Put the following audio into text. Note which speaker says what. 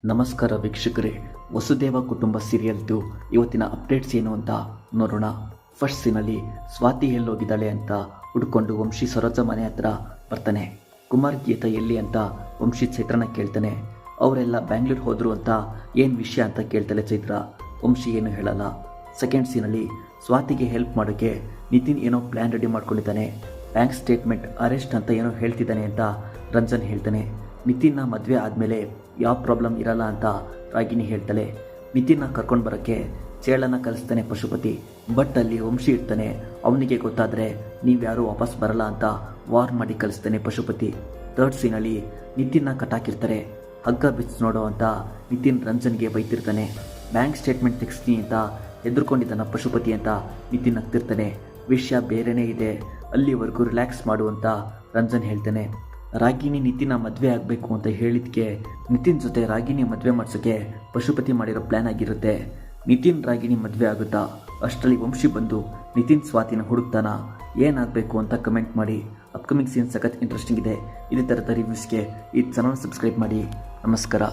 Speaker 1: ನಮಸ್ಕಾರ ವೀಕ್ಷಕರೇ, ವಸುದೇವ ಕುಟುಂಬ ಸೀರಿಯಲ್ದು ಇವತ್ತಿನ ಅಪ್ಡೇಟ್ಸ್ ಏನು ಅಂತ ನೋಡೋಣ. ಫಸ್ಟ್ ಸೀನಲ್ಲಿ ಸ್ವಾತಿ ಎಲ್ಲೋಗಿದ್ದಾಳೆ ಅಂತ ಹುಡ್ಕೊಂಡು ವಂಶಿ ಸರೋಜ ಮನೆ ಹತ್ರ ಬರ್ತಾನೆ. ಕುಮಾರ್ ಗೀತಾ ಎಲ್ಲಿ ಅಂತ ವಂಶಿ ಚೈತ್ರನ ಕೇಳ್ತಾನೆ. ಅವರೆಲ್ಲ ಬ್ಯಾಂಗ್ಳೂರ್ ಹೋದ್ರು ಅಂತ ಏನು ವಿಷಯ ಅಂತ ಕೇಳ್ತಾಳೆ ಚೈತ್ರ. ವಂಶಿ ಏನು ಹೇಳಲ್ಲ. ಸೆಕೆಂಡ್ ಸೀನಲ್ಲಿ ಸ್ವಾತಿಗೆ ಹೆಲ್ಪ್ ಮಾಡೋಕ್ಕೆ ನಿತಿನ್ ಏನೋ ಪ್ಲ್ಯಾನ್ ರೆಡಿ ಮಾಡ್ಕೊಂಡಿದ್ದಾನೆ. ಬ್ಯಾಂಕ್ ಸ್ಟೇಟ್ಮೆಂಟ್ ಅರೆಸ್ಟ್ ಅಂತ ಏನೋ ಹೇಳ್ತಿದ್ದಾನೆ ಅಂತ ರಂಜನ್ ಹೇಳ್ತಾನೆ. ನಿತಿನ್ನ ಮದುವೆ ಆದಮೇಲೆ ಯಾವ ಪ್ರಾಬ್ಲಮ್ ಇರಲ್ಲ ಅಂತ ರಾಗಿಣಿ ಹೇಳ್ತಾಳೆ. ನಿತಿನ್ನ ಕರ್ಕೊಂಡು ಬರೋಕ್ಕೆ ಚೇಳನ ಕಲಿಸ್ತಾನೆ ಪಶುಪತಿ. ಬಟ್ ಅಲ್ಲಿ ವಂಶಿ ಇರ್ತಾನೆ. ಅವನಿಗೆ ಗೊತ್ತಾದರೆ ನೀವ್ಯಾರೂ ವಾಪಸ್ ಬರಲ್ಲ ಅಂತ ವಾರ್ ಮಾಡಿ ಕಲಿಸ್ತಾನೆ ಪಶುಪತಿ. ಥರ್ಡ್ ಸೀನಲ್ಲಿ ನಿತಿನ್ನ ಕಟ್ಟಾಕಿರ್ತಾರೆ. ಹಗ್ಗ ಬಿಚ್ಚು ನೋಡೋ ಅಂತ ನಿತಿನ್ ರಂಜನ್ಗೆ ಬೈತಿರ್ತಾನೆ. ಬ್ಯಾಂಕ್ ಸ್ಟೇಟ್ಮೆಂಟ್ ತೆಗಿಸ್ತೀನಿ ಅಂತ ಹೆದರ್ಕೊಂಡಿದ್ದಾನ ಪಶುಪತಿ ಅಂತ ನಿತಿನ್ ಹತ್ತಿರ್ತಾನೆ. ವಿಷಯ ಬೇರೆನೇ ಇದೆ, ಅಲ್ಲಿವರೆಗೂ ರಿಲ್ಯಾಕ್ಸ್ ಮಾಡು ಅಂತ ರಂಜನ್ ಹೇಳ್ತಾನೆ. ರಾಗಿಣಿ ನಿತಿನ ಮದುವೆ ಆಗಬೇಕು ಅಂತ ಹೇಳಿದ್ಕೆ ನಿತಿನ್ ಜೊತೆ ರಾಗಿಣಿ ಮದುವೆ ಮಾಡ್ಸೋಕ್ಕೆ ಪಶುಪತಿ ಮಾಡಿರೋ ಪ್ಲ್ಯಾನ್ ಆಗಿರುತ್ತೆ. ನಿತಿನ್ ರಾಗಿಣಿ ಮದುವೆ ಆಗುತ್ತಾ? ಅಷ್ಟರಲ್ಲಿ ವಂಶಿ ಬಂದು ನಿತಿನ್ ಸ್ವಾತಿನ ಹುಡುಕ್ತಾನ. ಏನಾಗಬೇಕು ಅಂತ ಕಮೆಂಟ್ ಮಾಡಿ. ಅಪ್ಕಮಿಂಗ್ ಸೀನ್ ಸಖತ್ ಇಂಟ್ರೆಸ್ಟಿಂಗ್ ಇದೆ. ಇದೇ ಥರದ ರಿವ್ಯೂಸ್ಗೆ ಈ ಚಾನಲ್ ಸಬ್ಸ್ಕ್ರೈಬ್ ಮಾಡಿ. ನಮಸ್ಕಾರ.